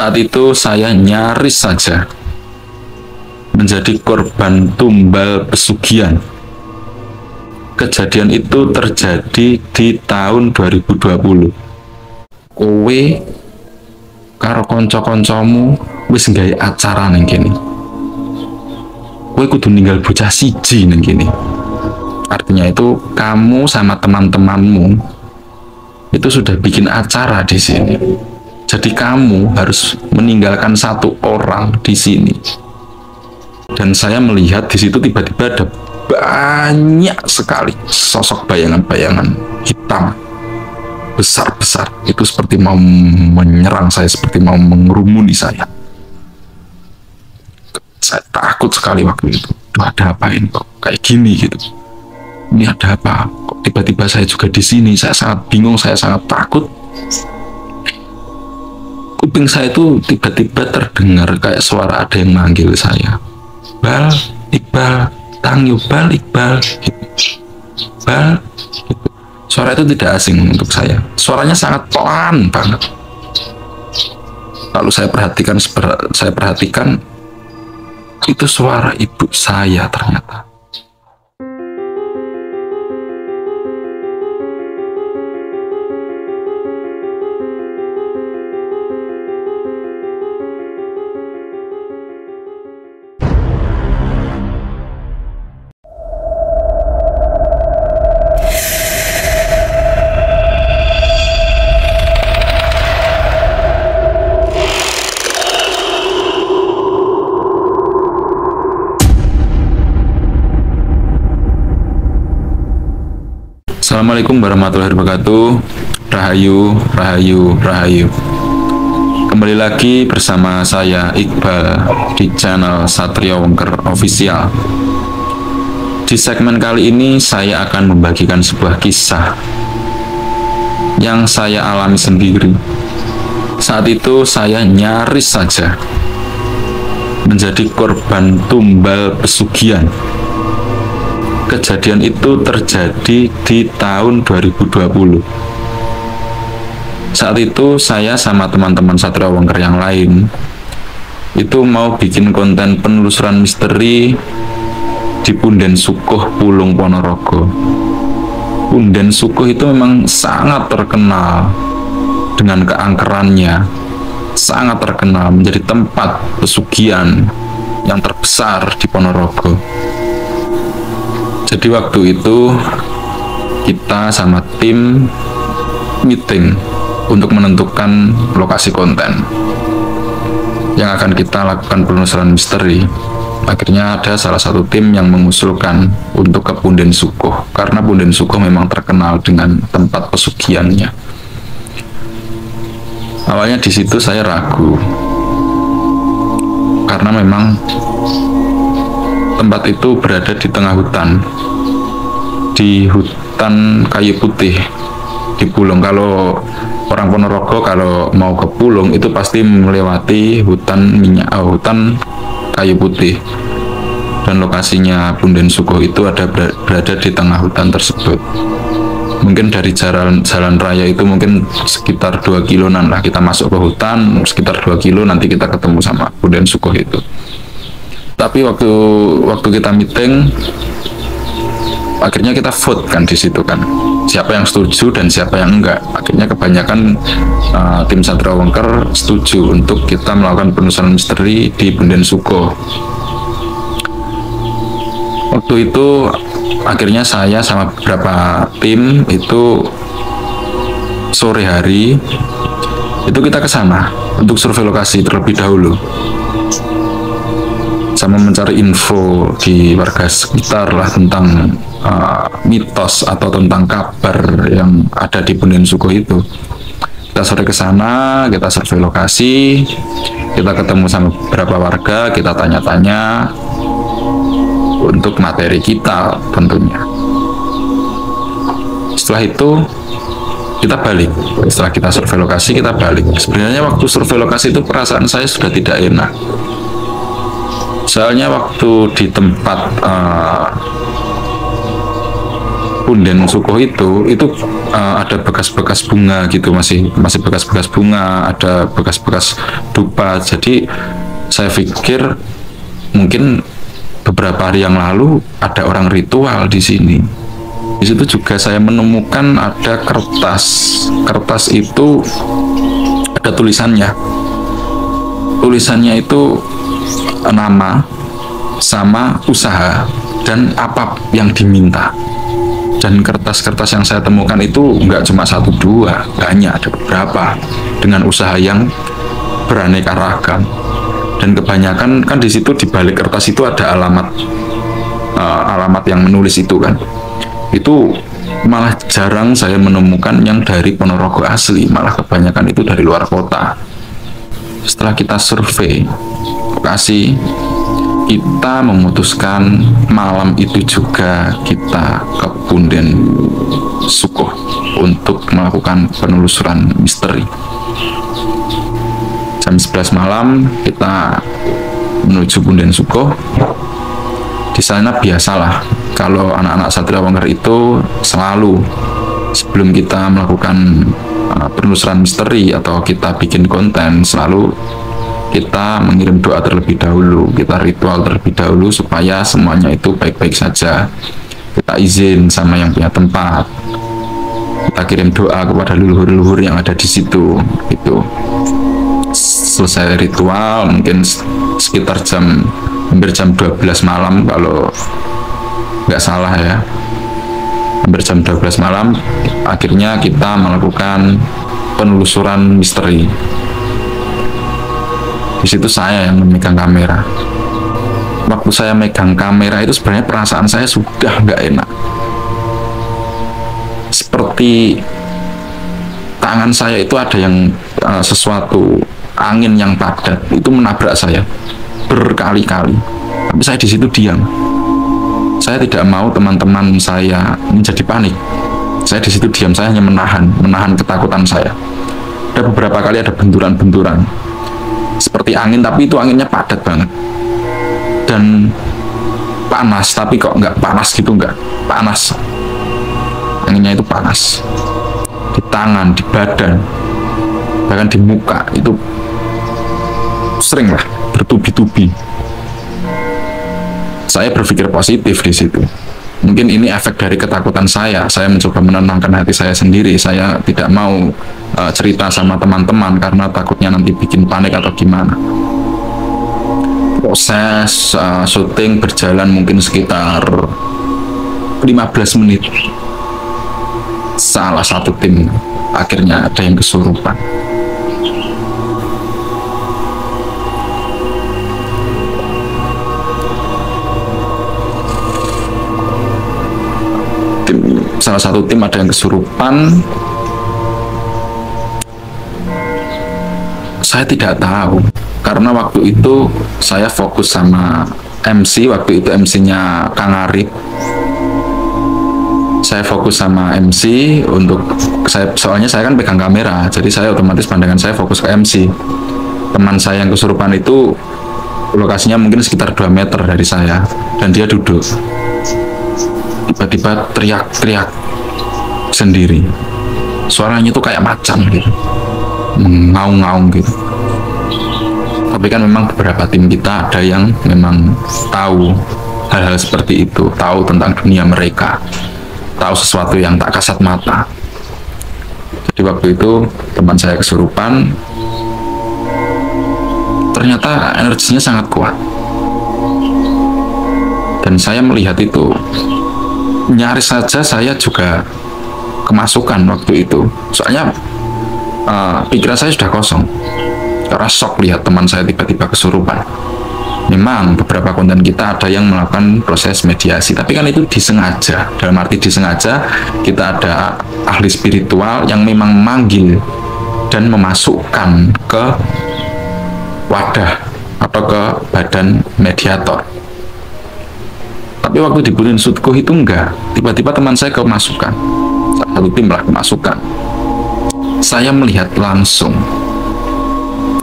Saat itu saya nyaris saja menjadi korban tumbal pesugihan. Kejadian itu terjadi di tahun 2020. Kowe karo konco-koncomu wis nggawe acara ning kene. Kowe kudu ninggal bocah siji ning kene. Artinya itu kamu sama teman-temanmu itu sudah bikin acara di sini. Jadi kamu harus meninggalkan satu orang di sini. Dan saya melihat di situ tiba-tiba ada banyak sekali sosok bayangan-bayangan hitam besar-besar. Itu seperti mau menyerang saya, seperti mau mengerumuni saya. Saya takut sekali waktu itu. Duh, ada apa ini kok kayak gini gitu? Ini ada apa? Kok tiba-tiba saya juga di sini? Saya sangat bingung, saya sangat takut. Kuping saya itu tiba-tiba terdengar kayak suara ada yang manggil saya. Bal, Iqbal, Tangyu, Bal, Iqbal, Bal. Suara itu tidak asing untuk saya. Suaranya sangat pelan banget. Lalu saya perhatikan itu suara ibu saya ternyata. Assalamualaikum warahmatullahi wabarakatuh. Rahayu, rahayu, rahayu. Kembali lagi bersama saya Iqbal di channel Satria Wengker Official. Di segmen kali ini saya akan membagikan sebuah kisah yang saya alami sendiri. Saat itu saya nyaris saja menjadi korban tumbal pesugihan. Kejadian itu terjadi di tahun 2020. Saat itu saya sama teman-teman Satria Wengker yang lain itu mau bikin konten penelusuran misteri di Punden Sukuh, Pulung Ponorogo. Punden Sukuh itu memang sangat terkenal dengan keangkerannya, sangat terkenal menjadi tempat pesugihan yang terbesar di Ponorogo. Jadi waktu itu kita sama tim meeting untuk menentukan lokasi konten yang akan kita lakukan penelusuran misteri. Akhirnya ada salah satu tim yang mengusulkan untuk ke Punden Sukuh karena Punden Sukuh memang terkenal dengan tempat pesugihannya. Awalnya di situ saya ragu karena memang tempat itu berada di tengah hutan, di hutan kayu putih di Pulung. Kalau orang Ponorogo kalau mau ke Pulung itu pasti melewati hutan hutan kayu putih, dan lokasinya Punden Sukuh itu berada di tengah hutan tersebut. Mungkin dari jalan raya itu mungkin sekitar 2 kiloan lah, kita masuk ke hutan sekitar 2 kilo nanti kita ketemu sama Punden Sukuh itu. Tapi waktu kita meeting, akhirnya kita vote kan di situ kan, siapa yang setuju dan siapa yang enggak. Akhirnya kebanyakan tim Satria Wengker setuju untuk kita melakukan penelusuran misteri di Punden Sukuh. Waktu itu akhirnya saya sama beberapa tim itu sore hari itu kita ke sana untuk survei lokasi terlebih dahulu, sama mencari info di warga sekitar lah tentang mitos atau tentang kabar yang ada di Punden Sukuh itu. Kita sore ke sana, kita survei lokasi, kita ketemu sama beberapa warga, kita tanya-tanya untuk materi kita tentunya. Setelah itu kita balik. Setelah kita survei lokasi, kita balik. Sebenarnya waktu survei lokasi itu perasaan saya sudah tidak enak. Soalnya waktu di tempat punden sukuh itu ada bekas-bekas bunga gitu, masih bekas-bekas bunga, ada bekas-bekas dupa. Jadi saya pikir mungkin beberapa hari yang lalu ada orang ritual di sini. Di situ juga saya menemukan ada kertas. Kertas itu ada tulisannya. Tulisannya itu nama sama usaha dan apa yang diminta. Dan kertas-kertas yang saya temukan itu nggak cuma satu dua, banyak, ada beberapa dengan usaha yang beraneka ragam. Dan kebanyakan kan di situ di balik kertas itu ada alamat yang menulis itu kan. Itu malah jarang saya menemukan yang dari Ponorogo asli, malah kebanyakan itu dari luar kota. Setelah kita survei lokasi, kita memutuskan malam itu juga kita ke Punden Sukuh untuk melakukan penelusuran misteri. Jam 11 malam kita menuju Punden Sukuh. Di sana biasalah, kalau anak-anak Satria Wangger itu selalu sebelum kita melakukan penelusuran misteri atau kita bikin konten, selalu kita mengirim doa terlebih dahulu, kita ritual terlebih dahulu supaya semuanya itu baik-baik saja. Kita izin sama yang punya tempat, kita kirim doa kepada leluhur-leluhur yang ada di situ. Itu selesai ritual mungkin sekitar hampir jam 12 malam kalau nggak salah ya, hampir jam 12 malam akhirnya kita melakukan penelusuran misteri. Di situ saya yang memegang kamera. Waktu saya megang kamera itu sebenarnya perasaan saya sudah nggak enak. Seperti tangan saya itu ada yang sesuatu angin yang padat itu menabrak saya berkali-kali. Tapi saya di situ diam. Saya tidak mau teman-teman saya menjadi panik. Saya di situ diam, saya hanya menahan ketakutan saya. Ada beberapa kali ada benturan-benturan seperti angin, tapi itu anginnya padat banget dan panas, tapi kok nggak panas gitu, nggak panas, anginnya itu panas di tangan, di badan, bahkan di muka itu sering lah bertubi-tubi. Saya berpikir positif di situ. Mungkin ini efek dari ketakutan saya. Saya mencoba menenangkan hati saya sendiri. Saya tidak mau cerita sama teman-teman karena takutnya nanti bikin panik atau gimana. Proses syuting berjalan mungkin sekitar 15 menit. Salah satu tim akhirnya ada yang kesurupan. Salah satu tim ada yang kesurupan. Saya tidak tahu karena waktu itu saya fokus sama MC. Waktu itu MC-nya Kang Arif. Saya fokus sama MC untuk soalnya saya kan pegang kamera, jadi saya otomatis pandangan saya fokus ke MC. Teman saya yang kesurupan itu lokasinya mungkin sekitar 2 meter dari saya dan dia duduk. Tiba-tiba teriak-teriak sendiri, suaranya itu kayak macan gitu, ngaung-ngaung gitu. Tapi kan memang beberapa tim kita ada yang memang tahu hal-hal seperti itu, tahu tentang dunia mereka, tahu sesuatu yang tak kasat mata. Jadi waktu itu teman saya kesurupan, ternyata energinya sangat kuat dan saya melihat itu. Nyaris saja saya juga kemasukan waktu itu, soalnya pikiran saya sudah kosong karena shock lihat teman saya tiba-tiba kesurupan. Memang beberapa konten kita ada yang melakukan proses mediasi, tapi kan itu disengaja, dalam arti disengaja kita ada ahli spiritual yang memang memanggil dan memasukkan ke wadah atau ke badan mediator. Tapi waktu di Punden Sukuh itu enggak, tiba-tiba teman saya kemasukan, satu tim lah kemasukan. Saya melihat langsung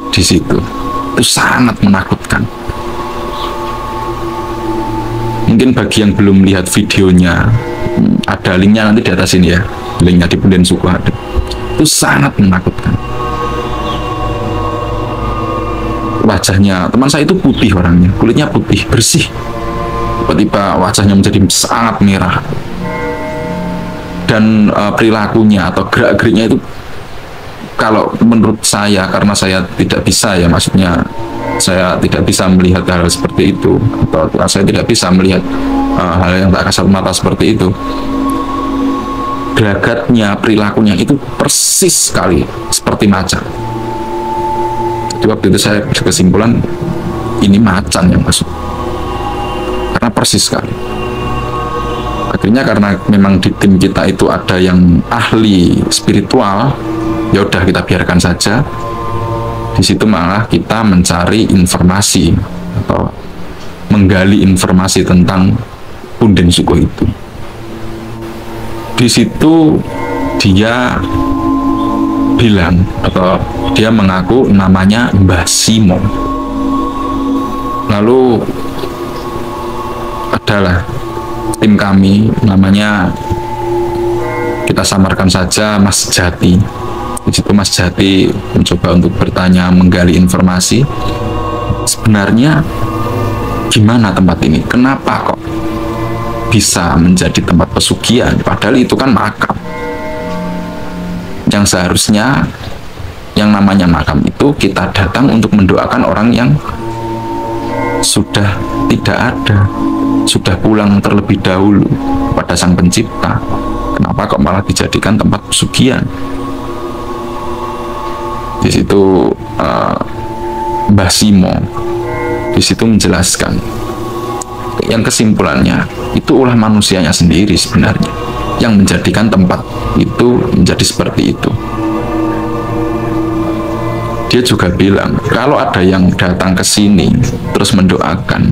di situ, itu sangat menakutkan. Mungkin bagi yang belum lihat videonya, Ada linknya nanti di atas ini ya, linknya di Punden Suku ada. Itu sangat menakutkan. Wajahnya teman saya itu putih orangnya, kulitnya putih bersih, tiba-tiba wajahnya menjadi sangat merah, dan perilakunya atau gerak-geriknya itu, kalau menurut saya, karena saya tidak bisa ya, maksudnya saya tidak bisa melihat hal seperti itu, atau saya tidak bisa melihat hal yang tak kasat mata seperti itu. Gelagatnya, perilakunya itu persis sekali seperti macan. Jadi waktu itu saya berkesimpulan ini macan yang masuk, karena persis sekali. Akhirnya karena memang di tim kita itu ada yang ahli spiritual, ya udah kita biarkan saja. Di situ malah kita mencari informasi atau menggali informasi tentang Punden Suku itu. Di situ dia bilang atau dia mengaku namanya Mbah Simo. Lalu adalah tim kami, namanya kita samarkan saja Mas Jati. Di situ Mas Jati mencoba untuk bertanya, menggali informasi. Sebenarnya gimana tempat ini? Kenapa kok bisa menjadi tempat pesugihan? Padahal itu kan makam. Yang seharusnya yang namanya makam itu kita datang untuk mendoakan orang yang sudah tidak ada, sudah pulang terlebih dahulu pada Sang Pencipta. Kenapa kok malah dijadikan tempat pesugihan? Di situ Mbah Simo di situ menjelaskan, yang kesimpulannya itu ulah manusianya sendiri sebenarnya yang menjadikan tempat itu menjadi seperti itu. Dia juga bilang kalau ada yang datang ke sini terus mendoakan,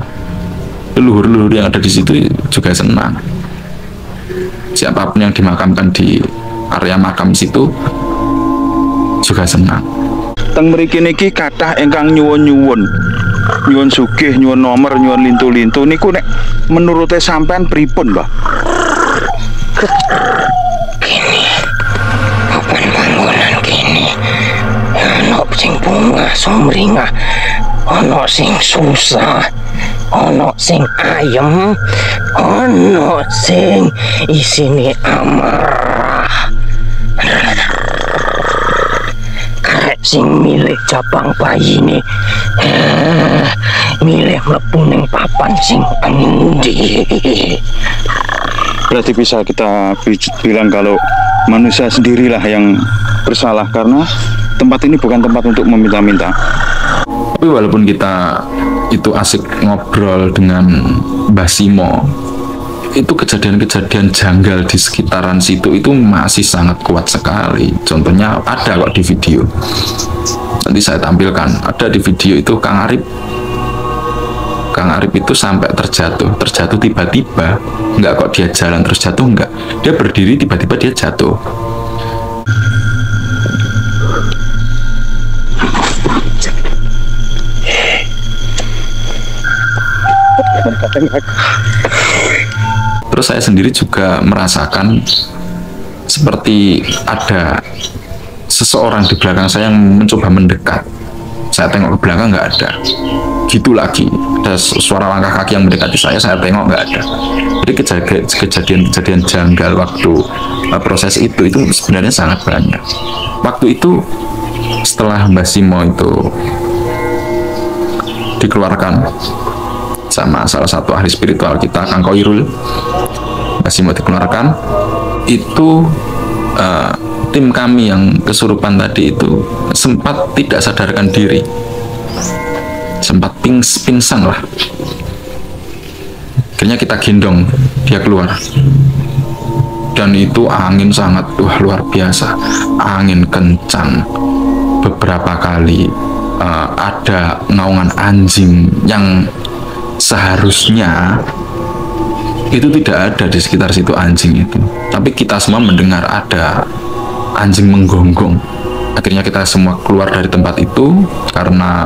leluhur-leluhur yang ada di situ juga senang. Siapapun yang dimakamkan di area makam situ juga senang. Teng mriki niki kathah ingkang nyuwun sugih, nyuwun nomor, nyuwun lintu-lintu niku nek menurute sampean pripun, Mbah? Kini papan panggonan kini ana sing bunga sumringah, ana sing susah, ana sing ayem, ana sing isine amarah. Karek sing milih jabang bayine milih mlebu ning papan sing endi. Berarti bisa kita bilang kalau manusia sendirilah yang bersalah, karena tempat ini bukan tempat untuk meminta-minta. Tapi walaupun kita itu asik ngobrol dengan Mbah Simo, itu kejadian-kejadian janggal di sekitaran situ itu masih sangat kuat sekali. Contohnya ada kok di video, nanti saya tampilkan. Ada di video itu Kang Arif itu sampai terjatuh tiba-tiba, enggak kok dia jalan terus jatuh, enggak, dia berdiri tiba-tiba dia jatuh. Terus saya sendiri juga merasakan seperti ada seseorang di belakang saya yang mencoba mendekat. Saya tengok ke belakang, nggak ada. Gitu lagi, ada suara langkah kaki yang mendekati saya tengok nggak ada. Jadi kejadian-kejadian janggal waktu proses itu sebenarnya sangat banyak. Waktu itu setelah Mbah Simo itu dikeluarkan sama salah satu ahli spiritual kita, Kang Koirul, Mbah Simo dikeluarkan, itu tim kami yang kesurupan tadi itu sempat tidak sadarkan diri, sempat pingsan lah. Akhirnya kita gendong dia keluar, dan itu angin sangat luar biasa, angin kencang. Beberapa kali ada naungan anjing yang seharusnya itu tidak ada di sekitar situ anjing itu, tapi kita semua mendengar ada anjing menggonggong. Akhirnya kita semua keluar dari tempat itu karena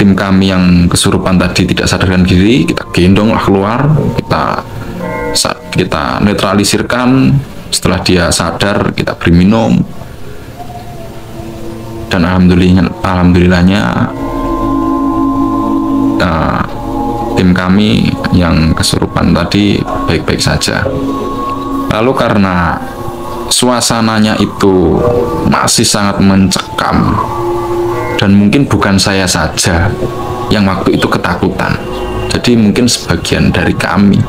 tim kami yang kesurupan tadi tidak sadarkan diri, kita gendong lah keluar, kita netralisirkan. Setelah dia sadar, kita beri minum, dan alhamdulillahnya tim kami yang kesurupan tadi baik-baik saja. Lalu karena suasananya itu masih sangat mencekam, dan mungkin bukan saya saja yang waktu itu ketakutan, jadi mungkin sebagian dari kami,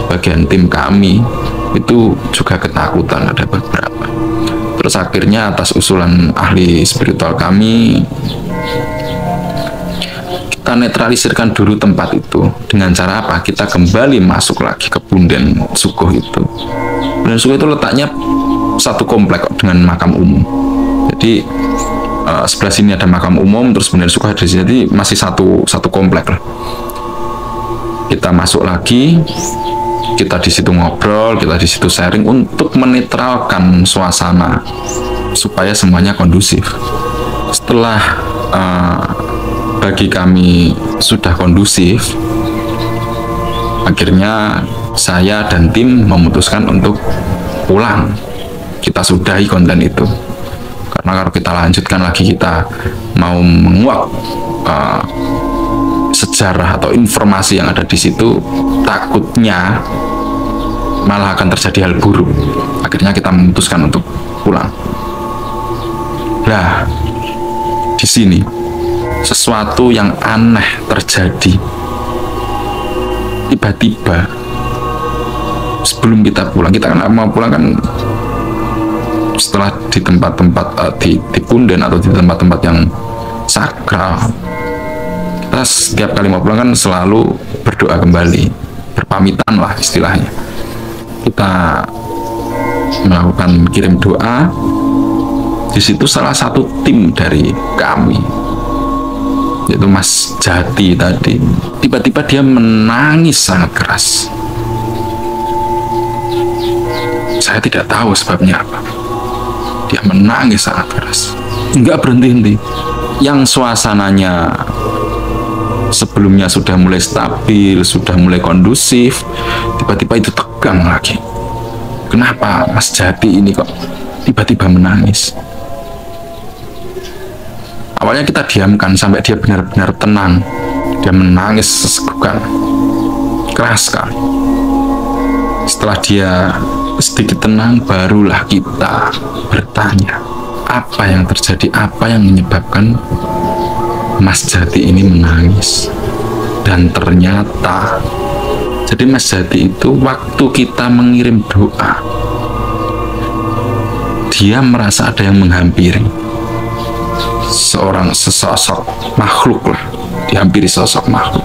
sebagian tim kami itu juga ketakutan, ada beberapa. Terus akhirnya atas usulan ahli spiritual kami, kita netralisirkan dulu tempat itu. Dengan cara apa? Kita kembali masuk lagi ke Punden Sukuh itu. Punden Sukuh itu letaknya satu komplek dengan makam umum. Jadi sebelah sini ada makam umum, terus Punden Sukuh ada di sini, jadi masih satu komplek lah. Kita masuk lagi, kita di situ ngobrol, kita di situ sharing untuk menetralkan suasana supaya semuanya kondusif. Setelah bagi kami sudah kondusif, akhirnya saya dan tim memutuskan untuk pulang. Kita sudahi konten itu, karena kalau kita lanjutkan lagi, kita mau menguak sejarah atau informasi yang ada di situ, takutnya malah akan terjadi hal buruk. Akhirnya kita memutuskan untuk pulang. Nah, di sini sesuatu yang aneh terjadi. Tiba-tiba sebelum kita pulang, kita kan mau pulang kan setelah di tempat-tempat di Punden atau di tempat-tempat yang sakral, kita setiap kali mau pulang kan selalu berdoa kembali, berpamitan lah istilahnya. Kita melakukan kirim doa. Di situ salah satu tim dari kami, yaitu Mas Jati tadi, tiba-tiba dia menangis sangat keras. Saya tidak tahu sebabnya apa. Dia menangis sangat keras, nggak berhenti-henti. Yang suasananya sebelumnya sudah mulai stabil, sudah mulai kondusif, tiba-tiba itu tegang lagi. Kenapa Mas Jati ini kok tiba-tiba menangis? Awalnya kita diamkan sampai dia benar-benar tenang. Dia menangis sesegukan, keras sekali. Setelah dia sedikit tenang, barulah kita bertanya, apa yang terjadi, apa yang menyebabkan Mas Jati ini menangis. Dan ternyata, jadi Mas Jati itu waktu kita mengirim doa, dia merasa ada yang menghampiri, sesosok makhluk lah, dihampiri sosok makhluk.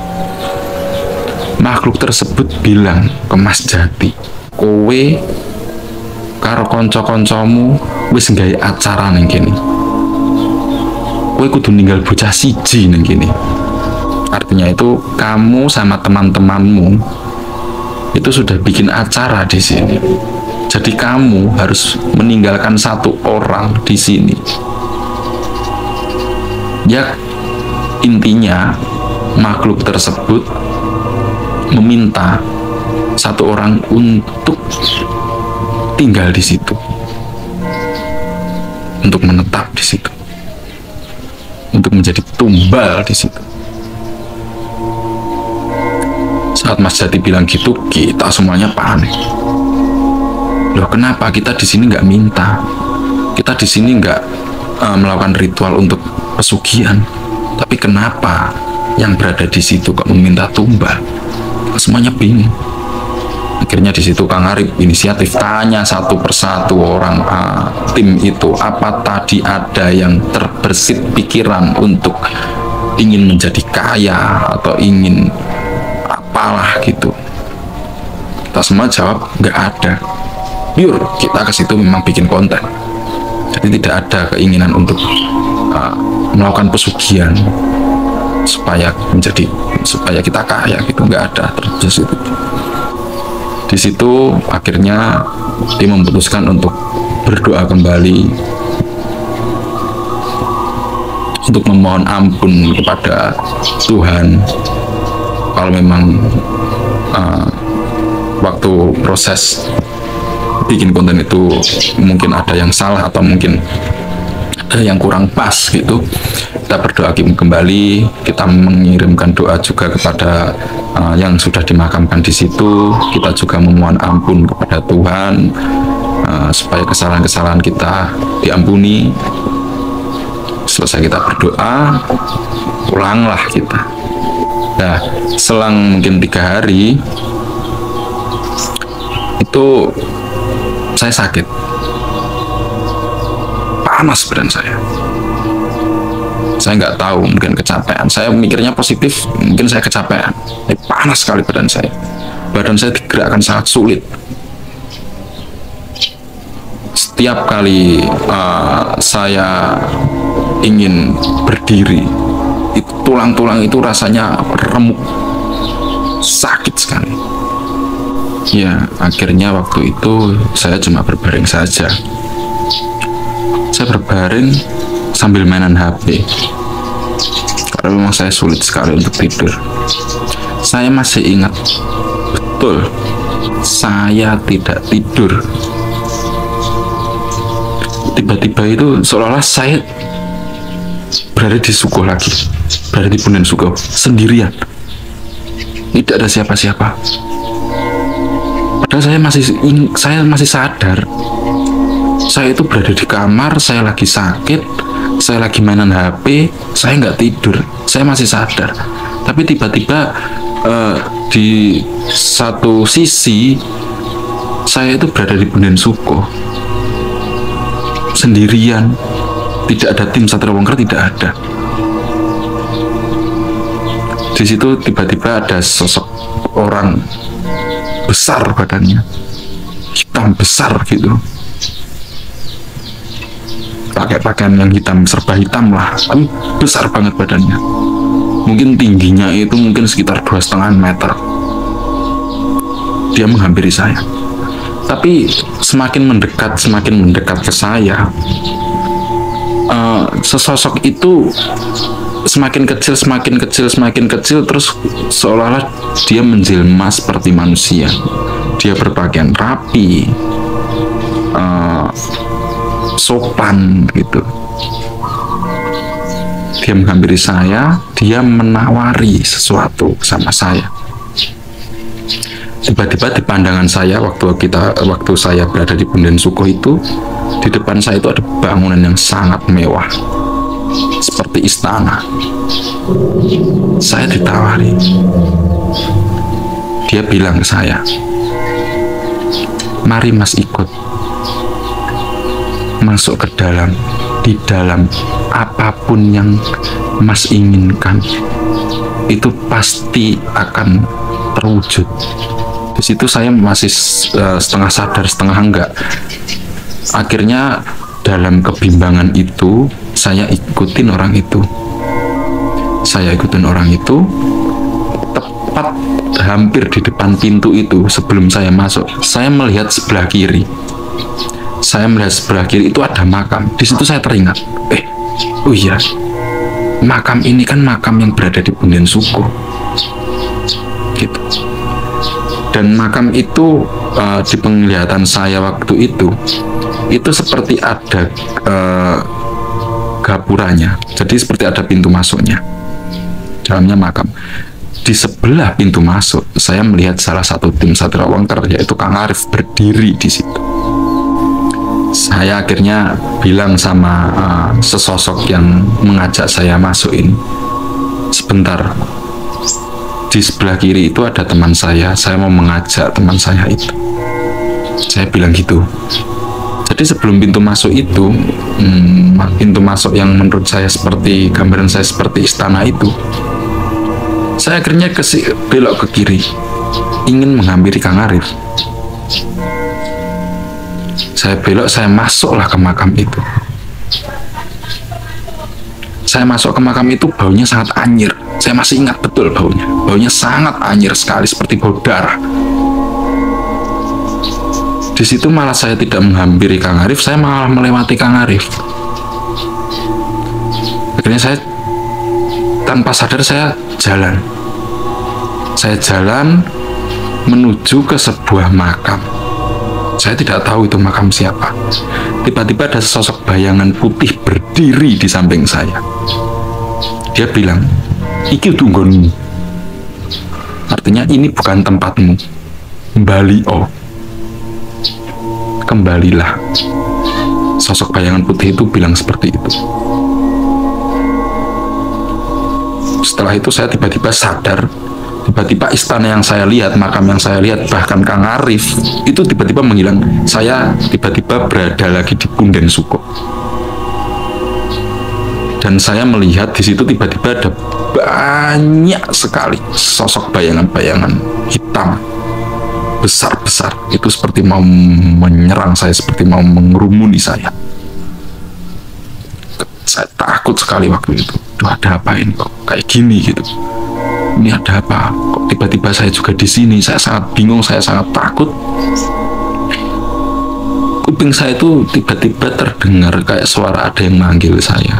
Makhluk tersebut bilang ke Mas Jati, kowe karo konco-koncomu wis nggawe acara ning kene. Kowe kudu ninggal bocah siji ning kene. Artinya itu kamu sama teman-temanmu itu sudah bikin acara di sini. Jadi kamu harus meninggalkan satu orang di sini. Ya, intinya makhluk tersebut meminta satu orang untuk tinggal di situ, untuk menetap di situ, untuk menjadi tumbal di situ. Saat Mas Jati bilang gitu, kita semuanya panik. Loh, kenapa kita di sini nggak minta? Kita di sini nggak melakukan ritual untuk pesugihan, tapi kenapa yang berada di situ kok meminta tumbal? Kita semuanya bingung. Akhirnya di situ Kang Arif inisiatif tanya satu persatu orang tim itu, apa tadi ada yang terbersit pikiran untuk ingin menjadi kaya atau ingin apalah gitu. Kita semua jawab nggak ada. Yur, kita ke situ memang bikin konten. Jadi tidak ada keinginan untuk melakukan pesugihan supaya kita kaya gitu, nggak ada. Terus itu di situ akhirnya dia memutuskan untuk berdoa kembali, untuk memohon ampun kepada Tuhan kalau memang waktu proses bikin konten itu mungkin ada yang salah atau mungkin ada yang kurang pas gitu. Kita berdoa kembali, kita mengirimkan doa juga kepada yang sudah dimakamkan di situ. Kita juga memohon ampun kepada Tuhan supaya kesalahan-kesalahan kita diampuni. Selesai kita berdoa, pulanglah kita. Nah, selang mungkin 3 hari itu saya sakit, panas badan saya nggak tahu, mungkin kecapean. Saya mikirnya positif, mungkin saya kecapean. Tapi panas sekali badan saya digerakkan sangat sulit. Setiap kali saya ingin berdiri, itu tulang-tulang itu rasanya remuk, sakit sekali. Ya, akhirnya waktu itu saya cuma berbaring saja. Saya berbaring sambil mainan HP, karena memang saya sulit sekali untuk tidur. Saya masih ingat betul, saya tidak tidur. Tiba-tiba itu seolah-olah saya berada di Sukoh lagi, berada di Punden Sukoh sendirian, tidak ada siapa-siapa. Padahal saya masih sadar, saya itu berada di kamar, saya lagi sakit, saya lagi mainan HP, saya nggak tidur, saya masih sadar. Tapi tiba-tiba di satu sisi saya itu berada di Punden Sukoh sendirian, tidak ada tim Satria Wangker, tidak ada. Di situ tiba-tiba ada sosok orang besar badannya, hitam besar gitu, pakai pakaian yang hitam, serba hitam lah, tapi besar banget badannya. Mungkin tingginya itu mungkin sekitar 2,5 meter. Dia menghampiri saya, tapi semakin mendekat ke saya, sesosok itu semakin kecil, terus seolah-olah dia menjelma seperti manusia. Dia berpakaian rapi, sopan gitu. Dia menghampiri saya, dia menawari sesuatu sama saya. Tiba-tiba di pandangan saya waktu saya berada di Punden Sukoh itu, di depan saya itu ada bangunan yang sangat mewah, seperti istana. Saya ditawari. Dia bilang ke saya, "Mari Mas ikut masuk ke dalam. Di dalam apapun yang Mas inginkan itu pasti akan terwujud." Di situ saya masih setengah sadar, setengah enggak. Akhirnya dalam kebimbangan itu saya ikutin orang itu. Tepat hampir di depan pintu itu, sebelum saya masuk, saya melihat sebelah kiri. Itu ada makam. Di situ saya teringat, oh iya, makam ini kan makam yang berada di Punden Sukoh, gitu. Dan makam itu di penglihatan saya waktu itu seperti ada gapuranya. Jadi seperti ada pintu masuknya. Dalamnya makam. Di sebelah pintu masuk, saya melihat salah satu tim Satria Wangker, yaitu Kang Arif, berdiri di situ. Saya akhirnya bilang sama sesosok yang mengajak saya masuk ini, "Sebentar, di sebelah kiri itu ada teman saya mau mengajak teman saya itu." Saya bilang gitu. Jadi sebelum pintu masuk itu, pintu masuk yang menurut saya seperti, gambaran saya seperti istana itu, saya akhirnya belok ke kiri, ingin menghampiri Kang Arif. Saya belok, saya masuklah ke makam itu. Saya masuk ke makam itu, baunya sangat anyir. Saya masih ingat betul baunya. Baunya sangat anyir sekali, seperti bau darah. Di situ malah saya tidak menghampiri Kang Arif, saya malah melewati Kang Arif. Akhirnya saya tanpa sadar saya jalan menuju ke sebuah makam. Saya tidak tahu itu makam siapa. Tiba-tiba ada sosok bayangan putih berdiri di samping saya. Dia bilang, "Iki tunggonmu." Artinya ini bukan tempatmu. Kembalilah. Sosok bayangan putih itu bilang seperti itu. Setelah itu saya tiba-tiba sadar. Tiba-tiba istana yang saya lihat, makam yang saya lihat, bahkan Kang Arif itu tiba-tiba menghilang. Saya tiba-tiba berada lagi di Punden Suko. Dan saya melihat di situ tiba-tiba ada banyak sekali sosok bayangan-bayangan hitam besar-besar. Itu seperti mau menyerang saya, seperti mau mengerumuni saya. Saya takut sekali waktu itu. Duh, ada apa ini kok kayak gini gitu? Ini ada apa? Kok tiba-tiba saya juga di sini? Saya sangat bingung, saya sangat takut. Kuping saya itu tiba-tiba terdengar kayak suara ada yang manggil saya.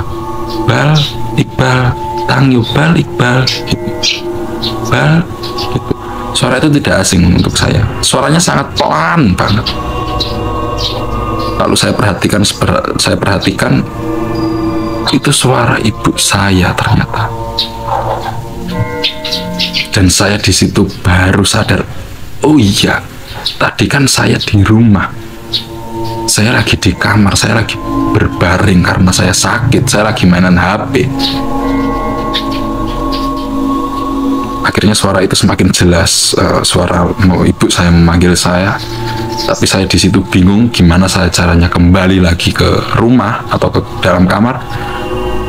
Bal, Iqbal, Tangyo, Bal, Iqbal, gitu. Bal, gitu. Suara itu tidak asing untuk saya. Suaranya sangat pelan banget. Lalu saya perhatikan itu suara ibu saya ternyata. Dan saya di situ baru sadar, oh iya, tadi kan saya di rumah. Saya lagi di kamar, saya lagi berbaring karena saya sakit, saya lagi mainan HP. Akhirnya suara itu semakin jelas, suara ibu saya memanggil saya. Tapi saya di situ bingung gimana saya caranya kembali lagi ke rumah atau ke dalam kamar.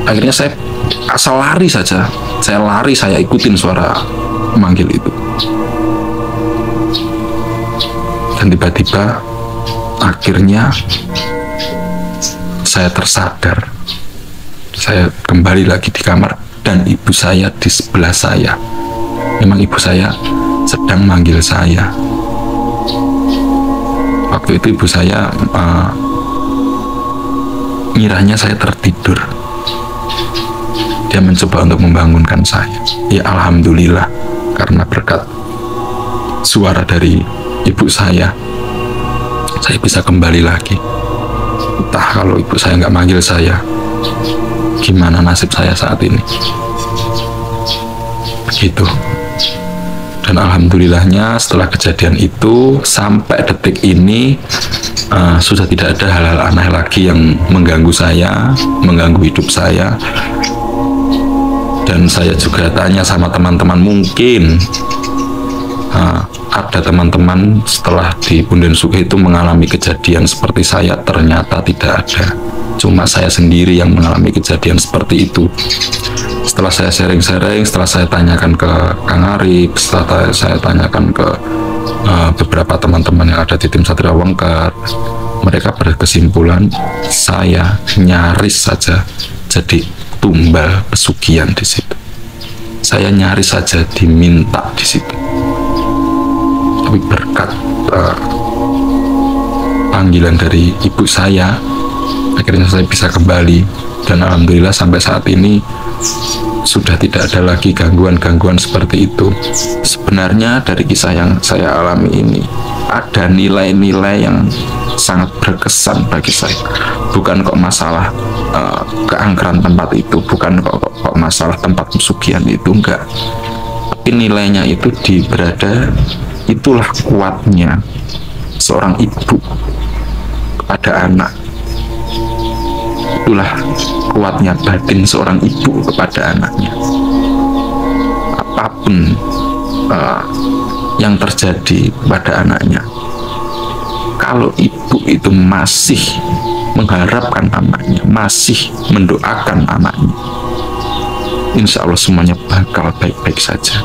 Akhirnya saya asal lari saja. Saya ikutin suara memanggil itu. Dan tiba-tiba akhirnya saya tersadar. Saya kembali lagi di kamar dan ibu saya di sebelah saya. Memang ibu saya sedang manggil saya. Waktu itu ibu saya ngiranya saya tertidur. Dia mencoba untuk membangunkan saya. Ya alhamdulillah, karena berkat suara dari ibu saya bisa kembali lagi. Entah kalau ibu saya nggak manggil saya, gimana nasib saya saat ini. Begitu. Dan alhamdulillahnya setelah kejadian itu sampai detik ini sudah tidak ada hal-hal aneh lagi yang mengganggu saya, mengganggu hidup saya. Dan saya juga tanya sama teman-teman, mungkin ada teman-teman setelah di Punden Suko itu mengalami kejadian seperti saya. Ternyata tidak ada, cuma saya sendiri yang mengalami kejadian seperti itu. Setelah saya sharing-sharing, setelah saya tanyakan ke Kang Arif, setelah saya tanyakan ke beberapa teman-teman yang ada di tim Satria Wengkar, mereka berkesimpulan saya nyaris saja jadi tumbal pesugihan di situ. Saya nyaris saja diminta di situ. Tapi berkat panggilan dari ibu saya, akhirnya saya bisa kembali. Dan alhamdulillah sampai saat ini sudah tidak ada lagi gangguan-gangguan seperti itu. Sebenarnya dari kisah yang saya alami ini ada nilai-nilai yang sangat berkesan bagi saya. Bukan kok masalah keangkeran tempat itu, bukan kok masalah tempat pesugihan itu, enggak. Tapi nilainya itu itulah kuatnya seorang ibu kepada anak. Itulah kuatnya batin seorang ibu kepada anaknya. Apapun yang terjadi pada anaknya, kalau ibu itu masih mengharapkan anaknya, masih mendoakan anaknya, insya Allah semuanya bakal baik-baik saja.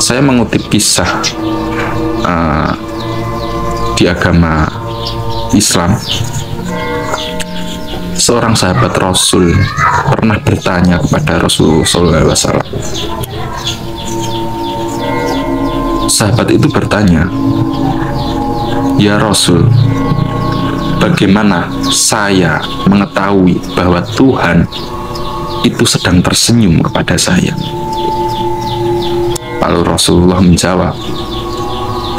Saya mengutip kisah di agama Islam. Seorang sahabat Rasul pernah bertanya kepada Rasulullah SAW. Sahabat itu bertanya, "Ya Rasul, bagaimana saya mengetahui bahwa Tuhan itu sedang tersenyum kepada saya? Lalu Rasulullah menjawab,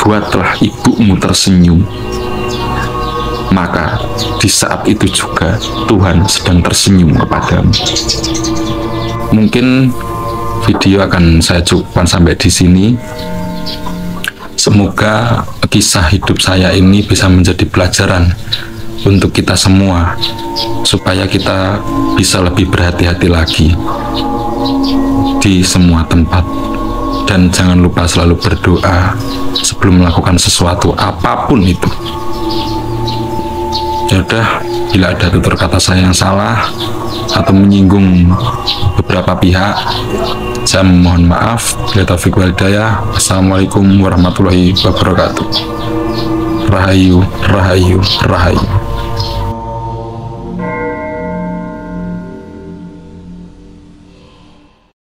buatlah ibumu tersenyum, maka di saat itu juga Tuhan sedang tersenyum kepadamu. Mungkin video akan saya cukupkan sampai di sini. Semoga kisah hidup saya ini bisa menjadi pelajaran untuk kita semua, supaya kita bisa lebih berhati-hati lagi di semua tempat. Dan jangan lupa selalu berdoa sebelum melakukan sesuatu apapun itu. Ya udah, bila ada tutur kata saya yang salah atau menyinggung beberapa pihak, saya mohon maaf. Bila taufik wal hidayah. Assalamualaikum warahmatullahi wabarakatuh. Rahayu, rahayu, rahayu.